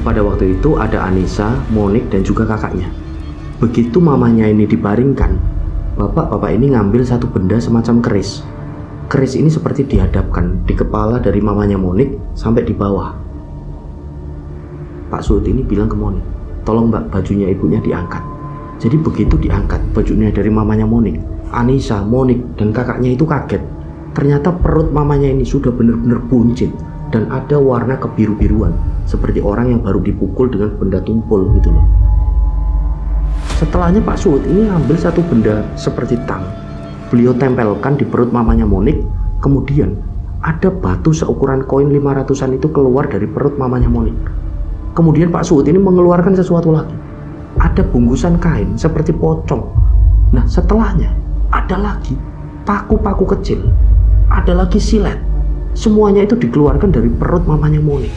pada waktu itu ada Anissa, Monik, dan juga kakaknya. Begitu mamanya ini dibaringkan, bapak-bapak ini ngambil satu benda semacam keris. Keris ini seperti dihadapkan di kepala dari mamanya Monik sampai di bawah. Pak Suud ini bilang ke Monik, tolong mbak, bajunya ibunya diangkat. Jadi begitu diangkat bajunya dari mamanya Monik, Anissa, Monik, dan kakaknya itu kaget. Ternyata perut mamanya ini sudah benar-benar buncit dan ada warna kebiru-biruan, seperti orang yang baru dipukul dengan benda tumpul gitu loh. Setelahnya Pak Suud ini ambil satu benda seperti tang. Beliau tempelkan di perut mamanya Monik. Kemudian ada batu seukuran koin 500-an itu keluar dari perut mamanya Monik. Kemudian Pak Suud ini mengeluarkan sesuatu lagi. Ada bungkusan kain seperti pocong. Nah setelahnya ada lagi paku-paku kecil, ada lagi silet. Semuanya itu dikeluarkan dari perut mamanya Monik.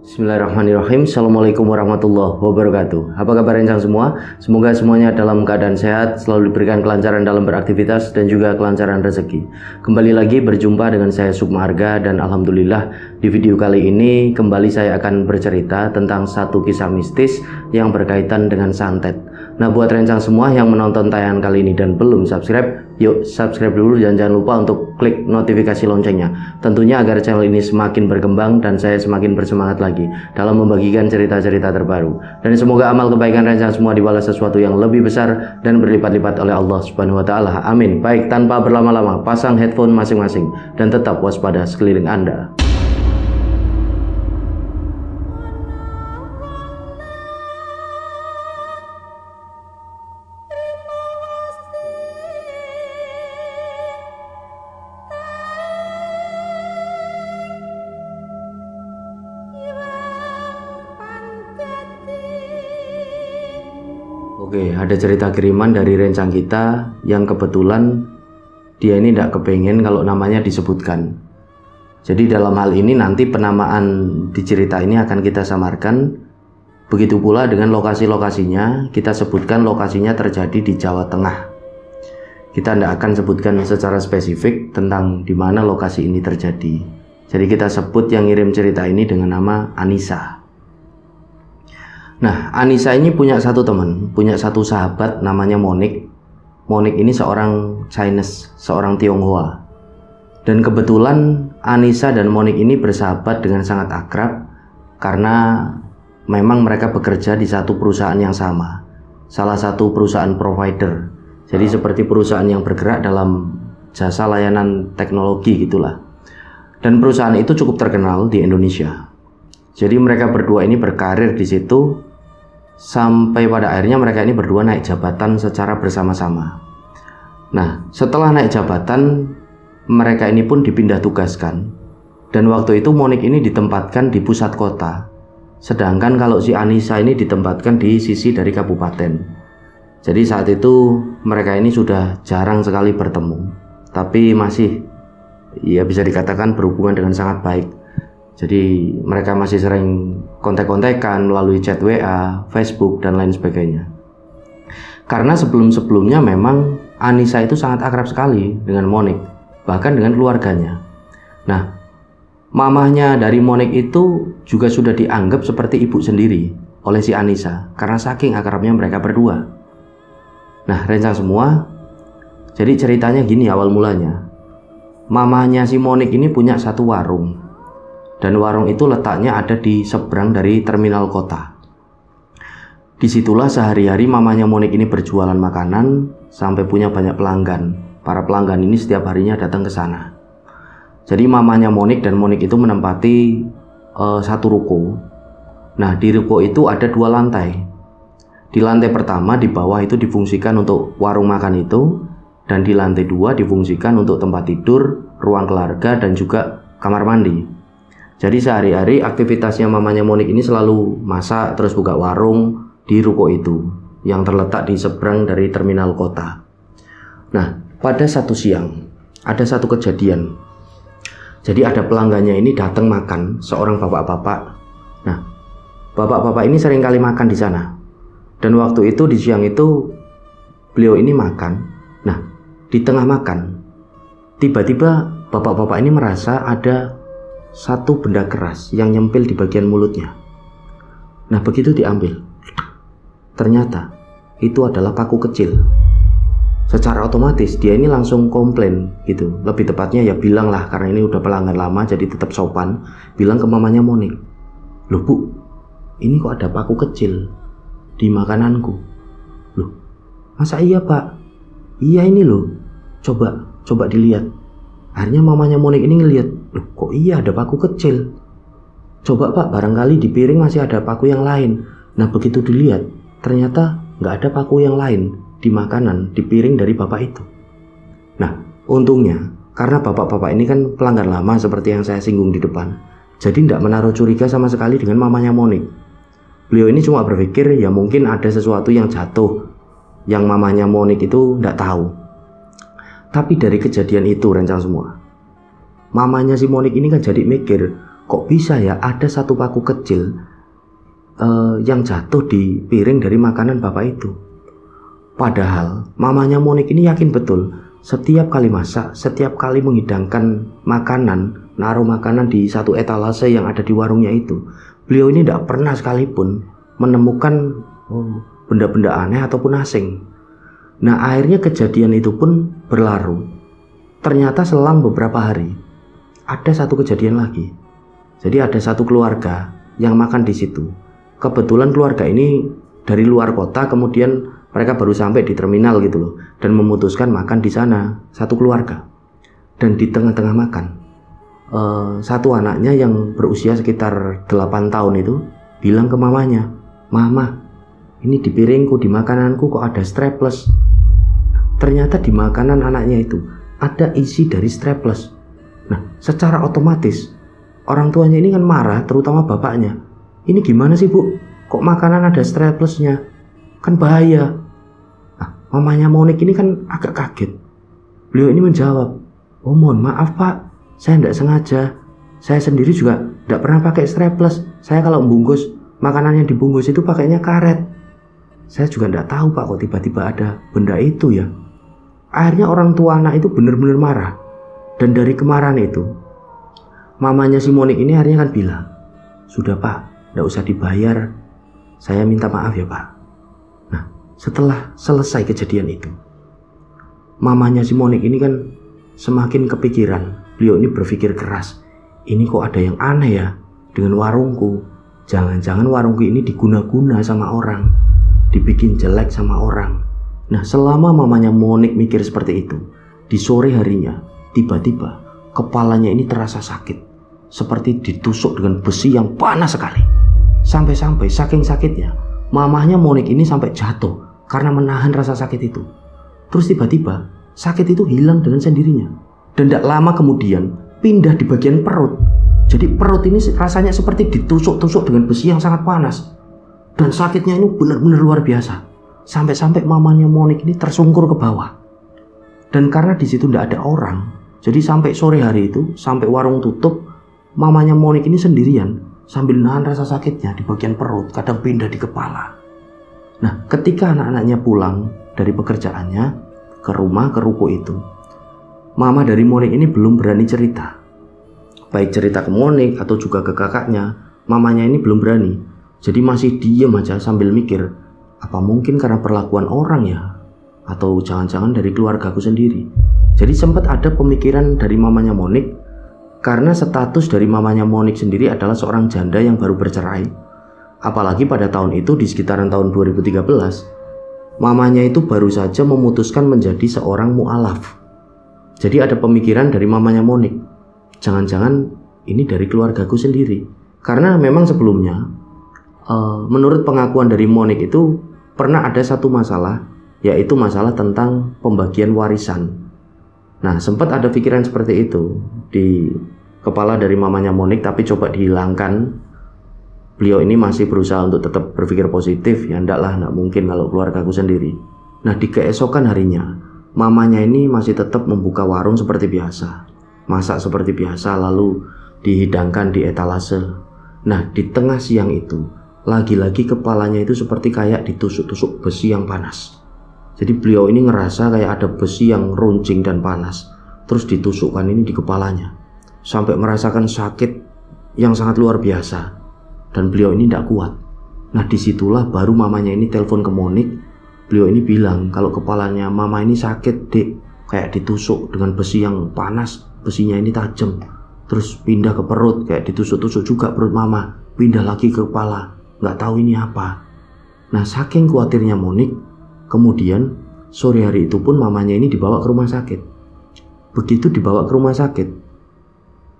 Bismillahirrahmanirrahim. Assalamualaikum warahmatullahi wabarakatuh. Apa kabar rencang semua? Semoga semuanya dalam keadaan sehat, selalu diberikan kelancaran dalam beraktivitas dan juga kelancaran rezeki. Kembali lagi berjumpa dengan saya Sukma Arga, dan alhamdulillah di video kali ini kembali saya akan bercerita tentang satu kisah mistis yang berkaitan dengan santet. Nah, buat rencang semua yang menonton tayangan kali ini dan belum subscribe, yuk subscribe dulu dan jangan lupa untuk klik notifikasi loncengnya. Tentunya agar channel ini semakin berkembang dan saya semakin bersemangat lagi dalam membagikan cerita-cerita terbaru. Dan semoga amal kebaikan rencang semua dibalas sesuatu yang lebih besar dan berlipat-lipat oleh Allah Subhanahu wa taala. Amin. Baik, tanpa berlama-lama, pasang headphone masing-masing dan tetap waspada sekeliling Anda. Oke, ada cerita kiriman dari rencang kita yang kebetulan dia ini tidak kepengen kalau namanya disebutkan. Jadi dalam hal ini nanti penamaan di cerita ini akan kita samarkan. Begitu pula dengan lokasi-lokasinya, kita sebutkan lokasinya terjadi di Jawa Tengah. Kita tidak akan sebutkan secara spesifik tentang di mana lokasi ini terjadi. Jadi kita sebut yang ngirim cerita ini dengan nama Anissa. Nah, Anissa ini punya satu teman, punya satu sahabat namanya Monik. Monik ini seorang Chinese, seorang Tionghoa. Dan kebetulan Anissa dan Monik ini bersahabat dengan sangat akrab karena memang mereka bekerja di satu perusahaan yang sama. Salah satu perusahaan provider. Jadi seperti perusahaan yang bergerak dalam jasa layanan teknologi gitulah. Dan perusahaan itu cukup terkenal di Indonesia. Jadi mereka berdua ini berkarir di situ sampai pada akhirnya mereka ini berdua naik jabatan secara bersama-sama. Nah, setelah naik jabatan, mereka ini pun dipindah tugaskan. Dan waktu itu Monik ini ditempatkan di pusat kota. Sedangkan kalau si Anissa ini ditempatkan di sisi dari kabupaten. Jadi saat itu mereka ini sudah jarang sekali bertemu. Tapi masih, ya bisa dikatakan berhubungan dengan sangat baik. Jadi mereka masih sering kontak-kontakan melalui chat WA, Facebook, dan lain sebagainya. Karena sebelum-sebelumnya memang Anissa itu sangat akrab sekali dengan Monik, bahkan dengan keluarganya. Nah, mamahnya dari Monik itu juga sudah dianggap seperti ibu sendiri oleh si Anissa, karena saking akrabnya mereka berdua. Nah, rencang semua, jadi ceritanya gini awal mulanya. Mamahnya si Monik ini punya satu warung. Dan warung itu letaknya ada di seberang dari terminal kota. Disitulah sehari-hari mamanya Monik ini berjualan makanan sampai punya banyak pelanggan. Para pelanggan ini setiap harinya datang ke sana. Jadi mamanya Monik dan Monik itu menempati satu ruko. Nah, di ruko itu ada 2 lantai. Di lantai pertama di bawah itu difungsikan untuk warung makan itu, dan di lantai 2 difungsikan untuk tempat tidur, ruang keluarga, dan juga kamar mandi. Jadi sehari-hari aktivitasnya mamanya Monik ini selalu masak terus buka warung di ruko itu yang terletak di seberang dari terminal kota. Nah, pada satu siang ada satu kejadian. Jadi ada pelanggannya ini datang makan, seorang bapak-bapak. Nah, bapak-bapak ini sering kali makan di sana. Dan waktu itu di siang itu beliau ini makan. Nah, di tengah makan Tiba-tiba bapak-bapak ini merasa ada satu benda keras yang nyempil di bagian mulutnya. Nah, begitu diambil, ternyata itu adalah paku kecil. Secara otomatis dia ini langsung komplain gitu. Lebih tepatnya ya bilang lah, karena ini udah pelanggan lama jadi tetap sopan, bilang ke mamanya Monik, "Loh Bu, ini kok ada paku kecil di makananku." "Loh, masa iya Pak?" "Iya ini loh, coba dilihat." Akhirnya mamanya Monik ini ngelihat, "Loh kok iya ada paku kecil? Coba Pak, barangkali di piring masih ada paku yang lain." Nah, begitu dilihat, ternyata nggak ada paku yang lain di makanan, di piring dari bapak itu. Nah, untungnya karena bapak-bapak ini kan pelanggan lama seperti yang saya singgung di depan, jadi tidak menaruh curiga sama sekali dengan mamanya Monik. Beliau ini cuma berpikir ya mungkin ada sesuatu yang jatuh yang mamanya Monik itu tidak tahu. Tapi dari kejadian itu rencang semua, mamanya si Monik ini kan jadi mikir, kok bisa ya ada satu paku kecil yang jatuh di piring dari makanan bapak itu. Padahal mamanya Monik ini yakin betul setiap kali masak, setiap kali menghidangkan makanan, naruh makanan di satu etalase yang ada di warungnya itu, beliau ini tidak pernah sekalipun menemukan benda-benda aneh ataupun asing. Nah, akhirnya kejadian itu pun berlalu. Ternyata selang beberapa hari ada satu kejadian lagi. Jadi ada satu keluarga yang makan di situ. Kebetulan keluarga ini dari luar kota, kemudian mereka baru sampai di terminal gitu loh, dan memutuskan makan di sana satu keluarga. Dan di tengah-tengah makan, satu anaknya yang berusia sekitar 8 tahun itu bilang ke mamanya, "Mama, ini di piringku, di makananku kok ada strapless." Ternyata di makanan anaknya itu ada isi dari strapless. Nah, secara otomatis orang tuanya ini kan marah, terutama bapaknya. "Ini gimana sih Bu? Kok makanan ada straplessnya? Kan bahaya." Nah, mamanya Monik ini kan agak kaget. Beliau ini menjawab, "Oh mohon maaf Pak, saya tidak sengaja. Saya sendiri juga tidak pernah pakai strapless. Saya kalau membungkus makanan yang dibungkus itu pakainya karet. Saya juga tidak tahu Pak kok tiba-tiba ada benda itu ya." Akhirnya orang tua anak itu benar-benar marah. Dan dari kemarahan itu, mamanya si Monik ini akhirnya kan bilang, "Sudah Pak, tidak usah dibayar. Saya minta maaf ya Pak." Nah, setelah selesai kejadian itu, mamanya si Monik ini kan semakin kepikiran. Beliau ini berpikir keras, ini kok ada yang aneh ya dengan warungku. Jangan-jangan warungku ini diguna-guna sama orang, dibikin jelek sama orang. Nah, selama mamanya Monik mikir seperti itu, di sore harinya tiba-tiba kepalanya ini terasa sakit, seperti ditusuk dengan besi yang panas sekali. Sampai-sampai saking sakitnya, mamahnya Monik ini sampai jatuh karena menahan rasa sakit itu. Terus tiba-tiba sakit itu hilang dengan sendirinya. Dan tidak lama kemudian pindah di bagian perut. Jadi perut ini rasanya seperti ditusuk-tusuk dengan besi yang sangat panas. Dan sakitnya ini benar-benar luar biasa. Sampai-sampai mamanya Monik ini tersungkur ke bawah. Dan karena di situ tidak ada orang, jadi sampai sore hari itu, sampai warung tutup, mamanya Monik ini sendirian sambil nahan rasa sakitnya di bagian perut, kadang pindah di kepala. Nah, ketika anak-anaknya pulang dari pekerjaannya ke rumah, ke ruko itu, mama dari Monik ini belum berani cerita. Baik cerita ke Monik atau juga ke kakaknya, mamanya ini belum berani. Jadi masih diem aja sambil mikir, apa mungkin karena perlakuan orang ya? Atau jangan-jangan dari keluargaku sendiri. Jadi sempat ada pemikiran dari mamanya Monik, karena status dari mamanya Monik sendiri adalah seorang janda yang baru bercerai. Apalagi pada tahun itu, di sekitaran tahun 2013, mamanya itu baru saja memutuskan menjadi seorang mu'alaf. Jadi ada pemikiran dari mamanya Monik, jangan-jangan ini dari keluargaku sendiri. Karena memang sebelumnya, menurut pengakuan dari Monik itu pernah ada satu masalah, yaitu masalah tentang pembagian warisan. Nah, sempat ada pikiran seperti itu di kepala dari mamanya Monik, tapi coba dihilangkan. Beliau ini masih berusaha untuk tetap berpikir positif, ya enggak mungkin kalau keluargaku sendiri. Nah, di keesokan harinya, mamanya ini masih tetap membuka warung seperti biasa, masak seperti biasa, lalu dihidangkan di etalase. Nah, di tengah siang itu, lagi-lagi kepalanya itu seperti kayak ditusuk-tusuk besi yang panas. Jadi beliau ini ngerasa kayak ada besi yang runcing dan panas. terus ditusukkan ini di kepalanya sampai merasakan sakit yang sangat luar biasa, dan beliau ini tidak kuat. Nah disitulah baru mamanya ini telepon ke Monik. Beliau ini bilang kalau kepalanya mama ini sakit dek, kayak ditusuk dengan besi yang panas, besinya ini tajam, terus pindah ke perut, kayak ditusuk-tusuk juga perut mama, pindah lagi ke kepala, nggak tahu ini apa. Nah saking khawatirnya Monik, kemudian sore hari itu pun mamanya ini dibawa ke rumah sakit. Begitu dibawa ke rumah sakit,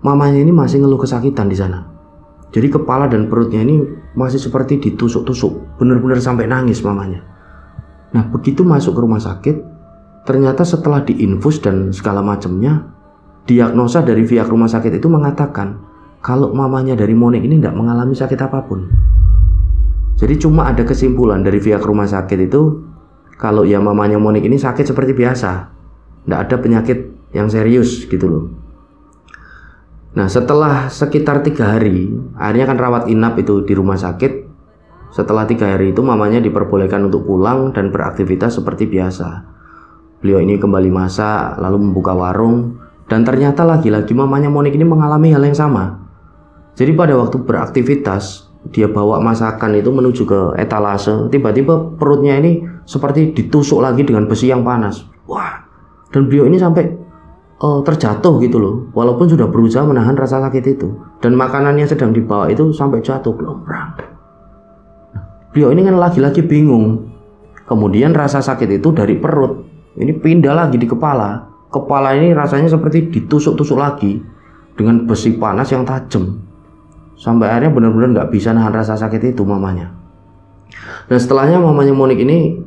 mamanya ini masih ngeluh kesakitan di sana. Jadi kepala dan perutnya ini masih seperti ditusuk-tusuk, benar-benar sampai nangis mamanya. Nah begitu masuk ke rumah sakit, ternyata setelah diinfus dan segala macamnya, diagnosa dari pihak rumah sakit itu mengatakan kalau mamanya dari Monik ini tidak mengalami sakit apapun. Jadi cuma ada kesimpulan dari pihak rumah sakit itu kalau ya mamanya Monik ini sakit seperti biasa, tidak ada penyakit yang serius gitu loh. Nah setelah sekitar 3 hari, akhirnya kan rawat inap itu di rumah sakit. Setelah 3 hari itu mamanya diperbolehkan untuk pulang dan beraktivitas seperti biasa. Beliau ini kembali masak, lalu membuka warung, dan ternyata lagi-lagi mamanya Monik ini mengalami hal yang sama. Jadi pada waktu beraktivitas, dia bawa masakan itu menuju ke etalase, tiba-tiba perutnya ini seperti ditusuk lagi dengan besi yang panas. Wah, dan beliau ini sampai terjatuh gitu loh, walaupun sudah berusaha menahan rasa sakit itu, dan makanannya sedang dibawa itu sampai jatuh gelombrang. Beliau ini kan lagi-lagi bingung. Kemudian rasa sakit itu dari perut ini pindah lagi di kepala. Kepala ini rasanya seperti ditusuk-tusuk lagi dengan besi panas yang tajam, sampai akhirnya benar-benar nggak bisa nahan rasa sakit itu mamanya. Dan setelahnya mamanya Monik ini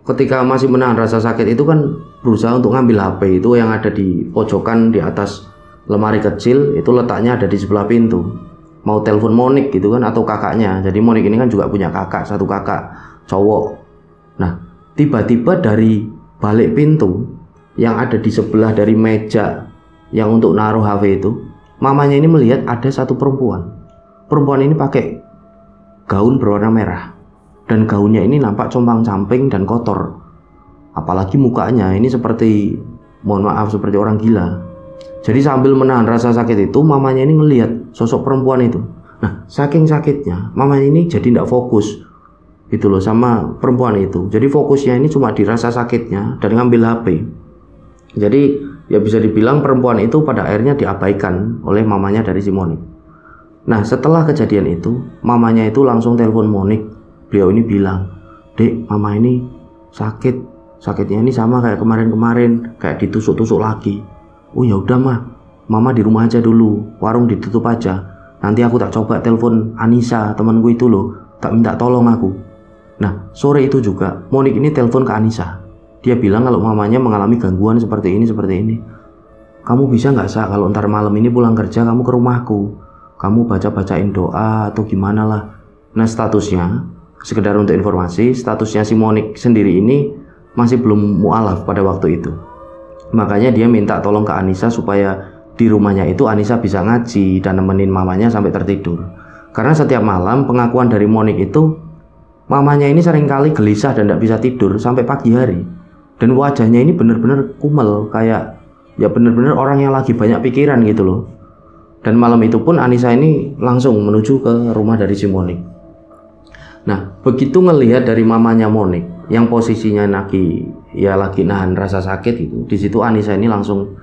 ketika masih menahan rasa sakit itu kan berusaha untuk ngambil HP itu yang ada di pojokan di atas lemari kecil, itu letaknya ada di sebelah pintu. Mau telepon Monik gitu kan, atau kakaknya. Jadi Monik ini kan juga punya kakak, satu kakak cowok. Nah tiba-tiba dari balik pintu yang ada di sebelah dari meja yang untuk naruh HP itu, mamanya ini melihat ada satu perempuan. Perempuan ini pakai gaun berwarna merah, dan gaunnya ini nampak compang-camping dan kotor. Apalagi mukanya ini seperti, mohon maaf, seperti orang gila. Jadi sambil menahan rasa sakit itu, mamanya ini melihat sosok perempuan itu. Nah saking sakitnya, mamanya ini jadi tidak fokus gitu loh sama perempuan itu. Jadi fokusnya ini cuma di rasa sakitnya dan ngambil HP. Jadi ya bisa dibilang perempuan itu pada akhirnya diabaikan oleh mamanya dari si Monik. Nah setelah kejadian itu, mamanya itu langsung telepon Monik. Beliau ini bilang, dek, mama ini sakit, sakitnya ini sama kayak kemarin-kemarin, kayak ditusuk-tusuk lagi. Oh ya udah mah, mama di rumah aja dulu, warung ditutup aja. Nanti aku tak coba telepon Anissa, temanku itu loh, tak minta tolong aku. Nah sore itu juga Monik ini telepon ke Anissa. Dia bilang kalau mamanya mengalami gangguan seperti ini. Kamu bisa nggak Sa, kalau ntar malam ini pulang kerja kamu ke rumahku, kamu baca-bacain doa atau gimana lah. Nah statusnya, sekedar untuk informasi, statusnya si Monik sendiri ini masih belum mualaf pada waktu itu. Makanya dia minta tolong ke Anissa supaya di rumahnya itu Anissa bisa ngaji dan nemenin mamanya sampai tertidur. Karena setiap malam pengakuan dari Monik itu, mamanya ini seringkali gelisah dan tidak bisa tidur sampai pagi hari. Dan wajahnya ini benar-benar kumel, kayak ya benar-benar orang yang lagi banyak pikiran gitu loh. Dan malam itu pun Anissa ini langsung menuju ke rumah dari si Monik. Nah begitu ngelihat dari mamanya Monik yang posisinya lagi nahan rasa sakit itu, di situ Anissa ini langsung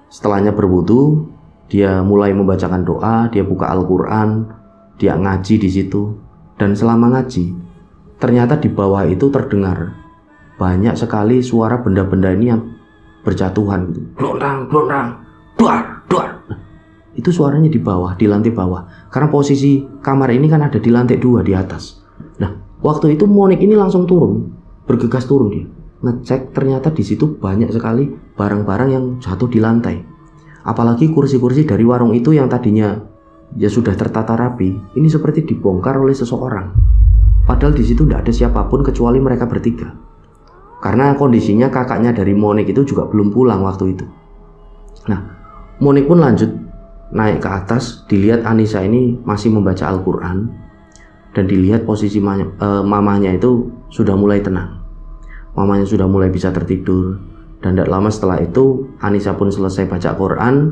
setelahnya berwudu, dia mulai membacakan doa, dia buka Al-Quran, dia ngaji di situ. Dan selama ngaji, ternyata di bawah itu terdengar banyak sekali suara benda-benda ini yang berjatuhan gitu. Glondang, duar. Itu suaranya di bawah, di lantai bawah. Karena posisi kamar ini kan ada di lantai 2 di atas. Nah, waktu itu Monik ini langsung turun, bergegas turun dia. Ngecek, ternyata di situ banyak sekali barang-barang yang jatuh di lantai. Apalagi kursi-kursi dari warung itu yang tadinya ya sudah tertata rapi, ini seperti dibongkar oleh seseorang. Padahal di situ tidak ada siapapun kecuali mereka bertiga. Karena kondisinya kakaknya dari Monik itu juga belum pulang waktu itu. Nah, Monik pun lanjut naik ke atas, dilihat Anissa ini masih membaca Al-Quran, dan dilihat posisi mamanya itu sudah mulai tenang. Mamanya sudah mulai bisa tertidur, Dan tidak lama setelah itu Anissa pun selesai baca Quran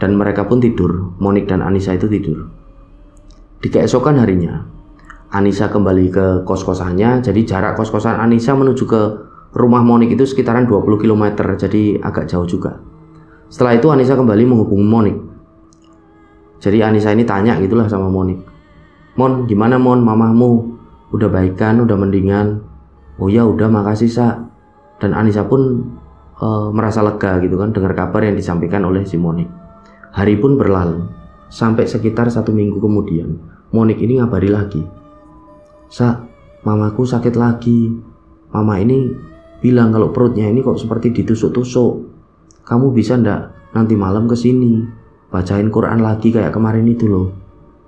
dan mereka pun tidur. Monik dan Anissa itu tidur. Di keesokan harinya Anissa kembali ke kos-kosannya. Jadi jarak kos-kosan Anissa menuju ke rumah Monik itu sekitaran 20 km, jadi agak jauh juga. Setelah itu Anissa kembali menghubungi Monik. Jadi Anissa ini tanya gitulah sama Monik, "Mon, gimana Mon, mamahmu? Udah baikan, udah mendingan?" "Oh ya udah, makasih Sa." Dan Anissa pun merasa lega gitu kan dengar kabar yang disampaikan oleh si Monik. Hari pun berlalu sampai sekitar 1 minggu kemudian Monik ini ngabari lagi, "Sa, mamaku sakit lagi. Mama ini bilang kalau perutnya ini kok seperti ditusuk-tusuk. Kamu bisa ndak nanti malam kesini bacain Quran lagi kayak kemarin itu loh."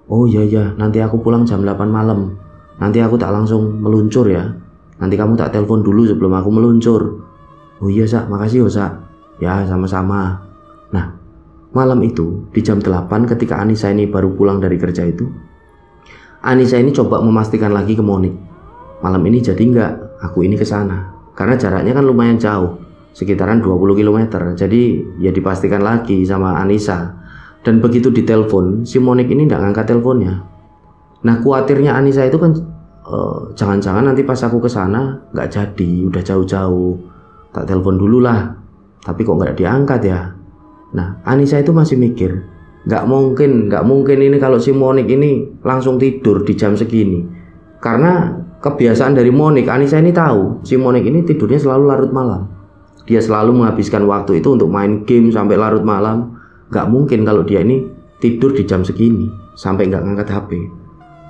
"Oh iya, nanti aku pulang jam 8 malam. Nanti aku tak langsung meluncur ya. Nanti kamu tak telepon dulu sebelum aku meluncur." "Oh iya Sa, makasih yo Sa." "Ya sama-sama." Nah, malam itu di jam 8 ketika Anissa ini baru pulang dari kerja itu, Anissa ini coba memastikan lagi ke Monik, "Malam ini jadi nggak aku ini ke sana?" Karena jaraknya kan lumayan jauh, sekitaran 20 km. Jadi ya dipastikan lagi sama Anissa. Dan begitu ditelepon, si Monik ini nggak ngangkat teleponnya. Nah, khawatirnya Anissa itu kan jangan-jangan nanti pas aku ke sana nggak jadi, udah jauh-jauh. Tak telepon dulu lah. Tapi kok nggak diangkat ya? Nah, Anissa itu masih mikir, nggak mungkin ini kalau si Monik ini langsung tidur di jam segini. Karena kebiasaan dari Monik, Anissa ini tahu si Monik ini tidurnya selalu larut malam. Dia selalu menghabiskan waktu itu untuk main game sampai larut malam. Nggak mungkin kalau dia ini tidur di jam segini sampai nggak ngangkat HP.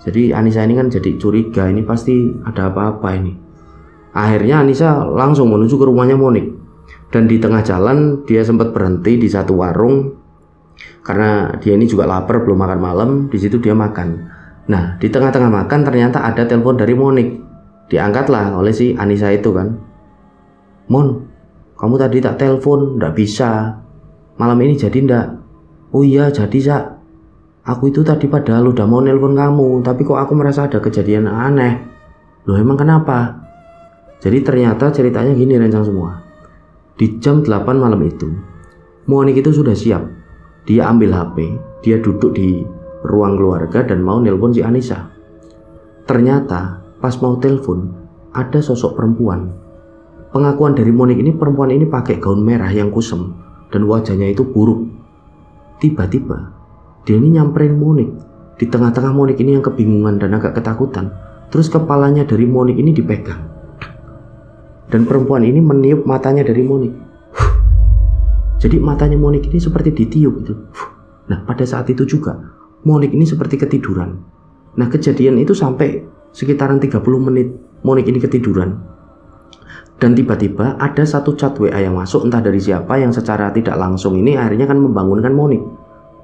Jadi Anissa ini kan jadi curiga, ini pasti ada apa-apa ini. Akhirnya Anissa langsung menuju ke rumahnya Monik. Dan di tengah jalan dia sempat berhenti di satu warung karena dia ini juga lapar, belum makan malam. Di situ dia makan. Nah, di tengah-tengah makan ternyata ada telepon dari Monik. Diangkatlah oleh si Anissa itu kan. "Mon, kamu tadi tak telepon, ndak bisa. Malam ini jadi ndak?" "Oh iya jadi Sa. Aku itu tadi padahal udah mau nelpon kamu, tapi kok aku merasa ada kejadian aneh." "Loh emang kenapa?" Jadi ternyata ceritanya gini rencang semua. Di jam 8 malam itu Monik itu sudah siap. Dia ambil HP, dia duduk di ruang keluarga dan mau nelpon si Anissa. Ternyata pas mau telepon ada sosok perempuan. Pengakuan dari Monik ini, perempuan ini pakai gaun merah yang kusem dan wajahnya itu buruk. Tiba-tiba dia ini nyamperin Monik. Di tengah-tengah Monik ini yang kebingungan dan agak ketakutan, terus kepalanya dari Monik ini dipegang. Dan perempuan ini meniup matanya dari Monik. Jadi matanya Monik ini seperti ditiup gitu. Nah, pada saat itu juga Monik ini seperti ketiduran. Nah, kejadian itu sampai sekitaran 30 menit Monik ini ketiduran. Dan tiba-tiba ada satu chat WA yang masuk, entah dari siapa, yang secara tidak langsung ini akhirnya kan membangunkan Monik.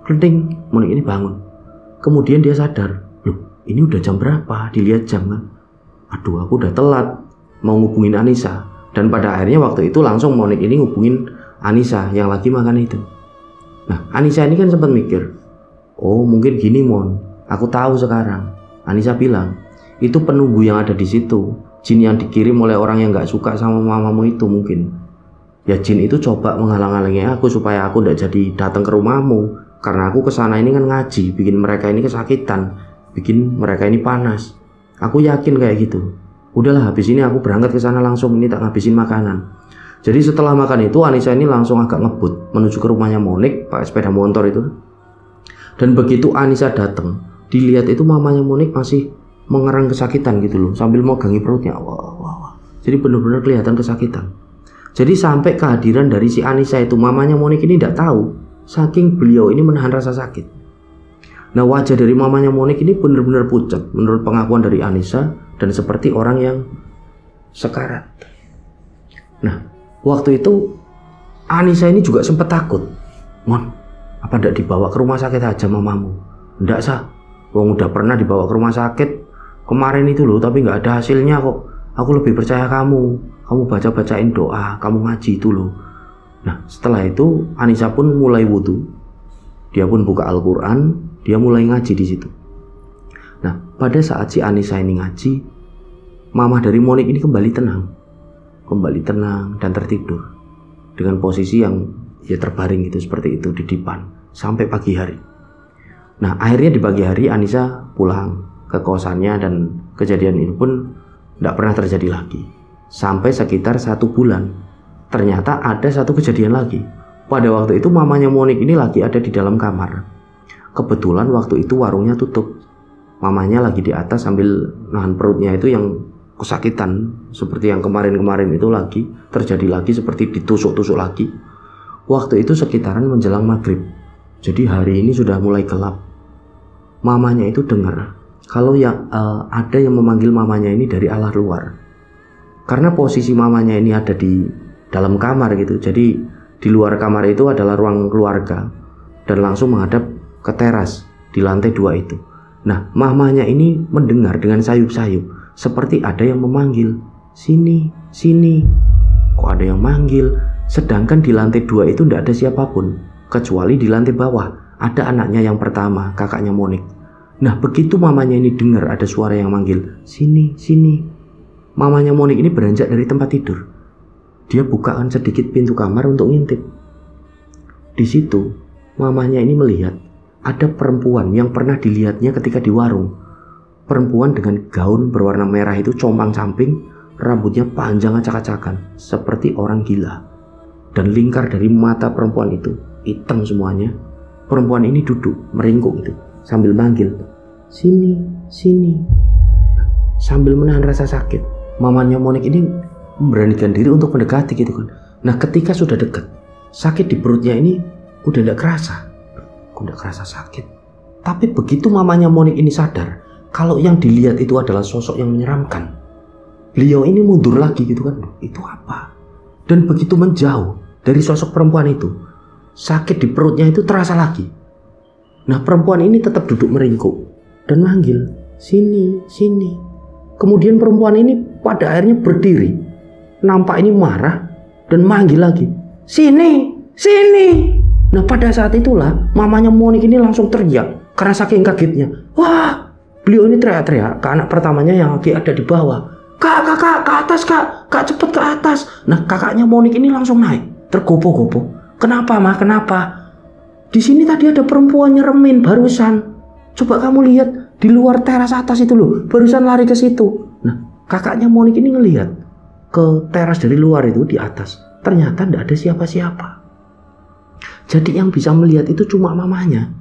Klenting, Monik ini bangun. Kemudian dia sadar, "Loh, ini udah jam berapa?" Dilihat jam kan. "Aduh, aku udah telat mau ngubungin Anissa." Dan pada akhirnya waktu itu langsung Monik ini ngubungin Anissa yang lagi makan itu. Nah, Anissa ini kan sempat mikir, "Oh mungkin gini Mon, aku tahu sekarang." Anissa bilang, "Itu penunggu yang ada di situ, jin yang dikirim oleh orang yang gak suka sama mamamu itu mungkin. Ya jin itu coba menghalang-halangi aku supaya aku gak jadi datang ke rumahmu. Karena aku kesana ini kan ngaji, bikin mereka ini kesakitan, bikin mereka ini panas. Aku yakin kayak gitu. Udahlah, habis ini aku berangkat ke sana langsung, ini tak ngabisin makanan." Jadi setelah makan itu Anissa ini langsung agak ngebut menuju ke rumahnya Monik pakai sepeda motor itu. Dan begitu Anissa datang, dilihat itu mamanya Monik masih mengerang kesakitan gitu loh, sambil megangi perutnya. Wah. Jadi benar-benar kelihatan kesakitan. Jadi sampai kehadiran dari si Anissa itu, mamanya Monik ini tidak tahu, saking beliau ini menahan rasa sakit. Nah, wajah dari mamanya Monik ini benar-benar pucat menurut pengakuan dari Anissa dan seperti orang yang sekarat. Nah, waktu itu Anissa ini juga sempat takut. "Mon, apa ndak dibawa ke rumah sakit aja mamamu?" "Ndak Sa, wong udah pernah dibawa ke rumah sakit kemarin itu loh, tapi nggak ada hasilnya kok. Aku lebih percaya kamu baca-bacain doa, kamu ngaji itu loh." Nah, setelah itu Anissa pun mulai wudhu. Dia pun buka Al-Quran, dia mulai ngaji di situ. Nah, pada saat si Anissa ini ngaji, mama dari Monik ini kembali tenang dan tertidur. dengan posisi yang ya terbaring gitu, seperti itu di dipan sampai pagi hari. Nah akhirnya di pagi hari Anissa pulang ke kosannya dan kejadian ini pun tidak pernah terjadi lagi sampai sekitar 1 bulan. Ternyata ada satu kejadian lagi. Pada waktu itu mamanya Monik ini lagi ada di dalam kamar. Kebetulan waktu itu warungnya tutup. Mamanya lagi di atas sambil nahan perutnya itu yang kesakitan, seperti yang kemarin-kemarin itu lagi terjadi lagi, seperti ditusuk-tusuk lagi. Waktu itu sekitaran menjelang maghrib. Jadi hari ini sudah mulai gelap. Mamanya itu dengar kalau ada yang memanggil mamanya ini dari arah luar. Karena posisi mamanya ini ada di dalam kamar gitu. Jadi di luar kamar itu adalah ruang keluarga dan langsung menghadap ke teras di lantai 2 itu. Nah, mamanya ini mendengar dengan sayup-sayup seperti ada yang memanggil, "Sini, sini." Kok ada yang manggil? Sedangkan di lantai 2 itu tidak ada siapapun, kecuali di lantai bawah ada anaknya yang pertama, kakaknya Monik. Nah, begitu mamanya ini dengar ada suara yang manggil, "Sini, sini." Mamanya Monik ini beranjak dari tempat tidur. Dia bukakan sedikit pintu kamar untuk ngintip. Di situ, mamanya ini melihat ada perempuan yang pernah dilihatnya ketika di warung. Perempuan dengan gaun berwarna merah itu compang-camping, rambutnya panjang acak-acakan, seperti orang gila. Dan lingkar dari mata perempuan itu hitam semuanya. Perempuan ini duduk meringkuk itu sambil manggil, "Sini, sini." Sambil menahan rasa sakit, mamanya Monik ini memberanikan diri untuk mendekati gitu kan. Nah ketika sudah dekat, sakit di perutnya ini udah tidak kerasa. Udah kerasa sakit. Tapi begitu mamanya Monik ini sadar kalau yang dilihat itu adalah sosok yang menyeramkan, beliau ini mundur lagi gitu kan. Itu apa? Dan begitu menjauh dari sosok perempuan itu, sakit di perutnya itu terasa lagi. Nah perempuan ini tetap duduk meringkuk dan manggil, "Sini, sini." Kemudian perempuan ini pada akhirnya berdiri, nampak ini marah dan manggil lagi, "Sini, sini." Nah pada saat itulah mamanya Monik ini langsung teriak karena saking kagetnya. Wah, beliau ini teriak-teriak ke anak pertamanya yang lagi ada di bawah. Kak, ke atas kak, cepet ke atas." Nah kakaknya Monik ini langsung naik, tergopoh-gopoh. "Kenapa mah, kenapa? Di sini tadi ada perempuan nyeremin barusan. Coba kamu lihat di luar teras atas itu loh, barusan lari ke situ." Nah kakaknya Monik ini ngelihat ke teras dari luar itu di atas. Ternyata tidak ada siapa-siapa. Jadi yang bisa melihat itu cuma mamanya.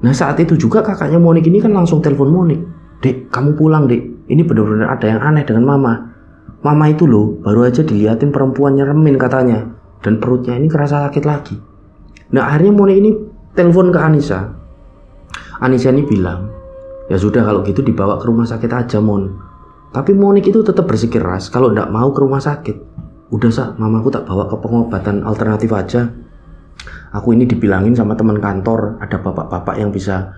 Nah saat itu juga kakaknya Monik ini kan langsung telepon Monik. "Dek, kamu pulang dek. Ini benar-benar ada yang aneh dengan mama. Mama itu loh baru aja dilihatin perempuan nyeremin katanya. Dan perutnya ini kerasa sakit lagi." Nah akhirnya Monik ini telepon ke Anissa. Anissa ini bilang, "Ya sudah kalau gitu dibawa ke rumah sakit aja Mon." Tapi Monik itu tetap bersikeras kalau tidak mau ke rumah sakit. "Udah Sa, mamaku tak bawa ke pengobatan alternatif aja. Aku ini dibilangin sama teman kantor ada bapak-bapak yang bisa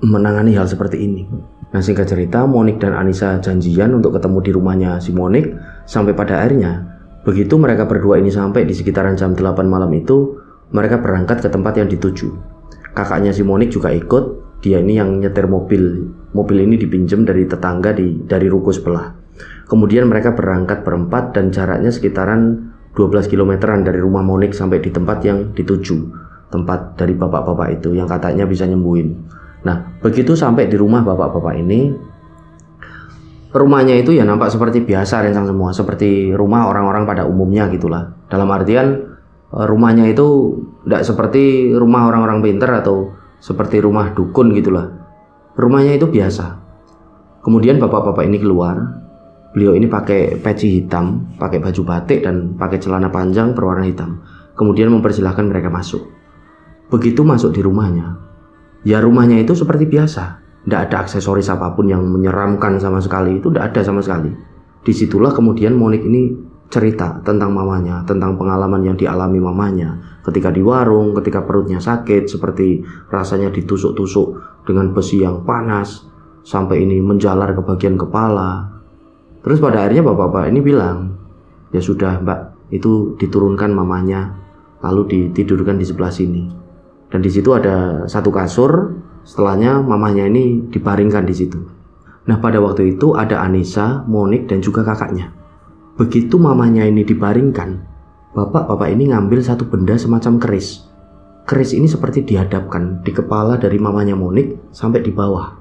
menangani hal seperti ini." Nah singkat cerita, Monik dan Anissa janjian untuk ketemu di rumahnya si Monik. Sampai pada akhirnya begitu mereka berdua ini sampai di sekitaran jam 8 malam itu, mereka berangkat ke tempat yang dituju. Kakaknya si Monik juga ikut. Dia ini yang nyetir mobil. Mobil ini dipinjam dari tetangga dari ruko sebelah. Kemudian mereka berangkat berempat dan jaraknya sekitaran 12 kilometeran dari rumah Monik sampai di tempat yang dituju. Tempat dari bapak-bapak itu yang katanya bisa nyembuhin. Nah begitu sampai di rumah bapak-bapak ini, rumahnya itu ya nampak seperti biasa rencang semua, seperti rumah orang-orang pada umumnya gitulah. Dalam artian rumahnya itu tidak seperti rumah orang-orang pintar atau seperti rumah dukun gitulah. Rumahnya itu biasa. Kemudian bapak-bapak ini keluar. Beliau ini pakai peci hitam, pakai baju batik dan pakai celana panjang berwarna hitam. Kemudian mempersilahkan mereka masuk. Begitu masuk di rumahnya, ya rumahnya itu seperti biasa. Tidak ada aksesoris apapun yang menyeramkan sama sekali. Itu tidak ada sama sekali. Disitulah kemudian Monik ini cerita tentang mamanya, tentang pengalaman yang dialami mamanya ketika di warung, ketika perutnya sakit, seperti rasanya ditusuk-tusuk dengan besi yang panas sampai ini menjalar ke bagian kepala. Terus pada akhirnya bapak-bapak ini bilang, "Ya sudah mbak, itu diturunkan mamanya, lalu ditidurkan di sebelah sini." Dan di situ ada satu kasur. Setelahnya mamanya ini dibaringkan di situ. Nah pada waktu itu ada Anissa, Monik dan juga kakaknya. Begitu mamanya ini dibaringkan, Bapak-bapak ini ngambil satu benda semacam keris. Keris ini seperti dihadapkan di kepala dari mamanya Monik sampai di bawah.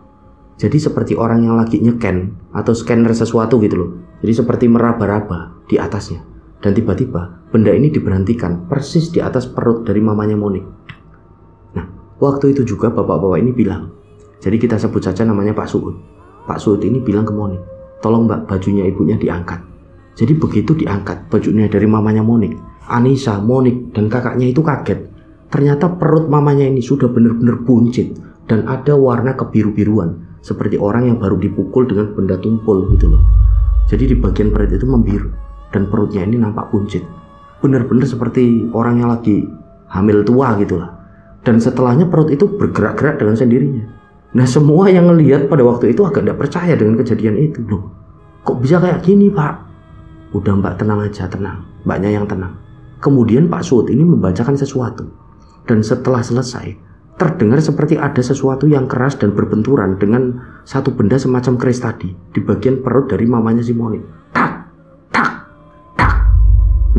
Jadi seperti orang yang lagi nyeken atau scanner sesuatu gitu loh. Jadi seperti meraba-raba di atasnya. Dan tiba-tiba benda ini diberhentikan persis di atas perut dari mamanya Monik. Nah, waktu itu juga bapak-bapak ini bilang, jadi kita sebut saja namanya Pak Suud. Pak Suud ini bilang ke Monik, tolong mbak, bajunya ibunya diangkat. Jadi begitu diangkat bajunya dari mamanya Monik, Anissa, Monik, dan kakaknya itu kaget. Ternyata perut mamanya ini sudah benar-benar buncit dan ada warna kebiru-biruan, seperti orang yang baru dipukul dengan benda tumpul gitu loh. Jadi di bagian perut itu membiru dan perutnya ini nampak buncit. Benar-benar seperti orang yang lagi hamil tua gitu lah. Dan setelahnya perut itu bergerak-gerak dengan sendirinya. Nah, semua yang ngelihat pada waktu itu agak tidak percaya dengan kejadian itu. Loh, kok bisa kayak gini pak? Udah mbak, tenang aja, tenang. Mbaknya yang tenang. Kemudian Pak Suud ini membacakan sesuatu. Dan setelah selesai, terdengar seperti ada sesuatu yang keras dan berbenturan dengan satu benda semacam keris tadi di bagian perut dari mamanya si Monik. Tak, tak, tak.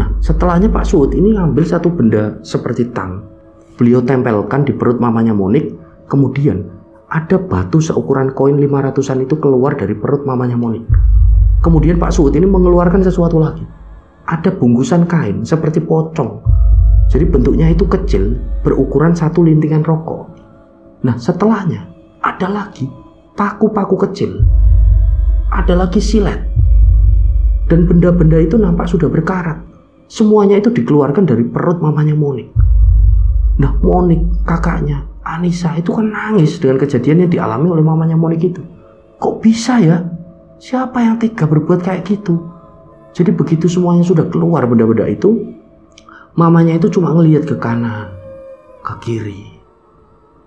Nah, setelahnya Pak Suud ini ngambil satu benda seperti tang. Beliau tempelkan di perut mamanya Monik. Kemudian ada batu seukuran koin 500-an itu keluar dari perut mamanya Monik. Kemudian Pak Suud ini mengeluarkan sesuatu lagi. Ada bungkusan kain seperti pocong. Jadi bentuknya itu kecil, berukuran satu lintingan rokok. Nah, setelahnya ada lagi paku-paku kecil. Ada lagi silet. Dan benda-benda itu nampak sudah berkarat. Semuanya itu dikeluarkan dari perut mamanya Monik. Nah, Monik, kakaknya, Anissa itu kan nangis dengan kejadian yang dialami oleh mamanya Monik itu. Kok bisa ya? Siapa yang tega berbuat kayak gitu? Jadi begitu semuanya sudah keluar benda-benda itu, mamanya itu cuma ngelihat ke kanan, ke kiri.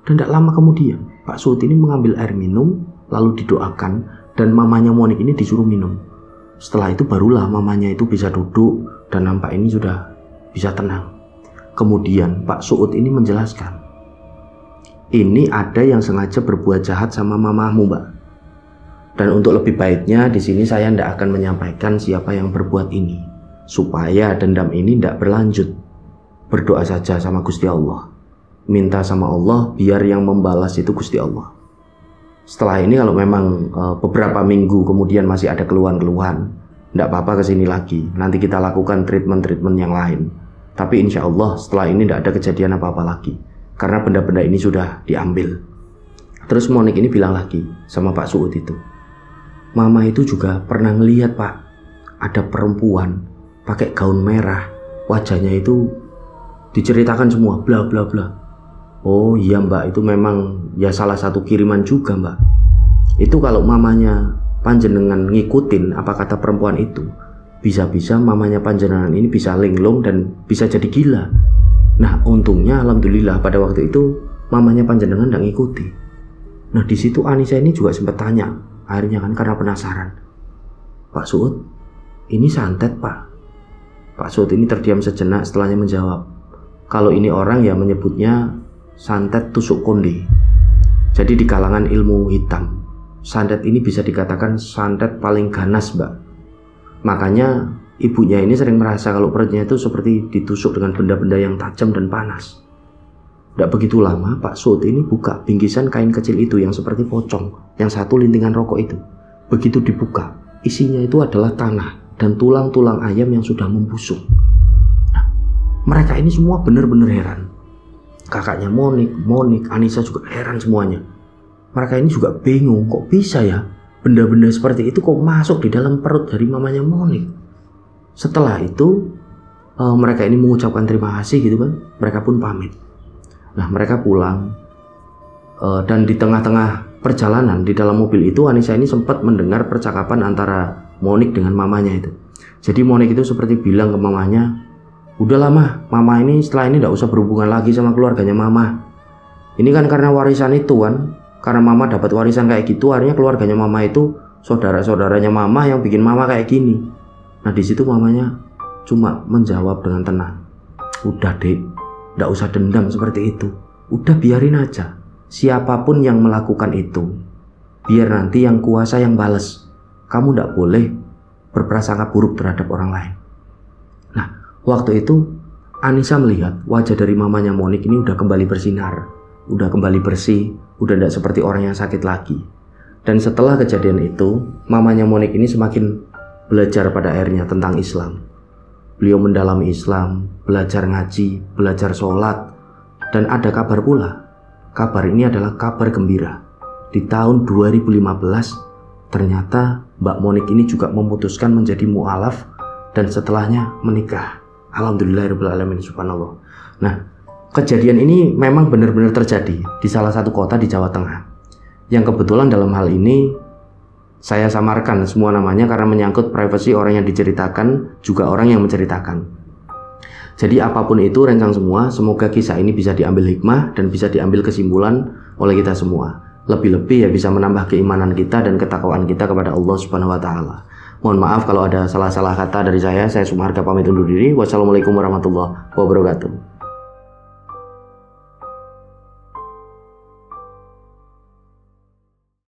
Dan tidak lama kemudian, Pak Suud ini mengambil air minum, lalu didoakan, dan mamanya Monik ini disuruh minum. Setelah itu barulah mamanya itu bisa duduk, dan nampak ini sudah bisa tenang. Kemudian Pak Suud ini menjelaskan, ini ada yang sengaja berbuat jahat sama mamamu mbak. Dan untuk lebih baiknya di sini saya tidak akan menyampaikan siapa yang berbuat ini, supaya dendam ini tidak berlanjut. Berdoa saja sama Gusti Allah, minta sama Allah biar yang membalas itu Gusti Allah. Setelah ini kalau memang beberapa minggu kemudian masih ada keluhan-keluhan, tidak apa-apa kesini lagi. Nanti kita lakukan treatment-treatment yang lain. Tapi insya Allah setelah ini tidak ada kejadian apa-apa lagi, karena benda-benda ini sudah diambil. Terus Monik ini bilang lagi sama Pak Suud itu, mama itu juga pernah ngelihat pak, ada perempuan pakai gaun merah, wajahnya itu diceritakan semua bla bla bla. Oh iya mbak, itu memang ya salah satu kiriman juga mbak. Itu kalau mamanya panjenengan ngikutin apa kata perempuan itu, bisa-bisa mamanya panjenengan ini bisa linglung dan bisa jadi gila. Nah untungnya alhamdulillah pada waktu itu mamanya panjenengan tidak ngikuti. Nah di situ Anissa ini juga sempat tanya, akhirnya kan karena penasaran, Pak Suud, ini santet pak. Pak Suud ini terdiam sejenak, setelahnya menjawab, kalau ini orang ya menyebutnya santet tusuk konde. Jadi di kalangan ilmu hitam, santet ini bisa dikatakan santet paling ganas mbak. Makanya ibunya ini sering merasa kalau perutnya itu seperti ditusuk dengan benda-benda yang tajam dan panas. Tidak begitu lama Pak Suud ini buka bingkisan kain kecil itu yang seperti pocong, yang satu lintingan rokok itu. Begitu dibuka, isinya itu adalah tanah dan tulang-tulang ayam yang sudah membusuk. Nah, mereka ini semua benar-benar heran. Kakaknya Monik, Anissa juga heran semuanya. Mereka ini juga bingung, kok bisa ya benda-benda seperti itu kok masuk di dalam perut dari mamanya Monik. Setelah itu mereka ini mengucapkan terima kasih gitu kan. Mereka pun pamit. Nah mereka pulang, dan di tengah-tengah perjalanan di dalam mobil itu Anissa ini sempat mendengar percakapan antara Monik dengan mamanya itu. Jadi Monik itu seperti bilang ke mamanya, udahlah mama ini setelah ini tidak usah berhubungan lagi sama keluarganya mama. Ini kan karena warisan itu kan, karena mama dapat warisan kayak gitu, akhirnya keluarganya mama itu saudara-saudaranya mama yang bikin mama kayak gini. Nah di situ mamanya cuma menjawab dengan tenang, udah dek, tidak usah dendam seperti itu, udah biarin aja. Siapapun yang melakukan itu, biar nanti yang kuasa yang bales. Kamu tidak boleh berprasangka buruk terhadap orang lain. Nah Waktu itu Anissa melihat wajah dari mamanya Monik ini udah kembali bersinar, udah kembali bersih, udah tidak seperti orang yang sakit lagi. Dan setelah kejadian itu, mamanya Monik ini semakin belajar pada akhirnya tentang Islam. Beliau mendalami Islam, belajar ngaji, belajar sholat, dan ada kabar pula. Kabar ini adalah kabar gembira. Di tahun 2015, ternyata Mbak Monik ini juga memutuskan menjadi mu'alaf dan setelahnya menikah. Alhamdulillahirrahmanirrahim, subhanallah. Nah, kejadian ini memang benar-benar terjadi di salah satu kota di Jawa Tengah. Yang kebetulan dalam hal ini saya samarkan semua namanya karena menyangkut privasi orang yang diceritakan, juga orang yang menceritakan. Jadi apapun itu rencang semua, semoga kisah ini bisa diambil hikmah dan bisa diambil kesimpulan oleh kita semua. Lebih-lebih ya bisa menambah keimanan kita dan ketakwaan kita kepada Allah Subhanahu wa taala. Mohon maaf kalau ada salah-salah kata dari saya Sumarga pamit undur diri. Wassalamualaikum warahmatullahi wabarakatuh.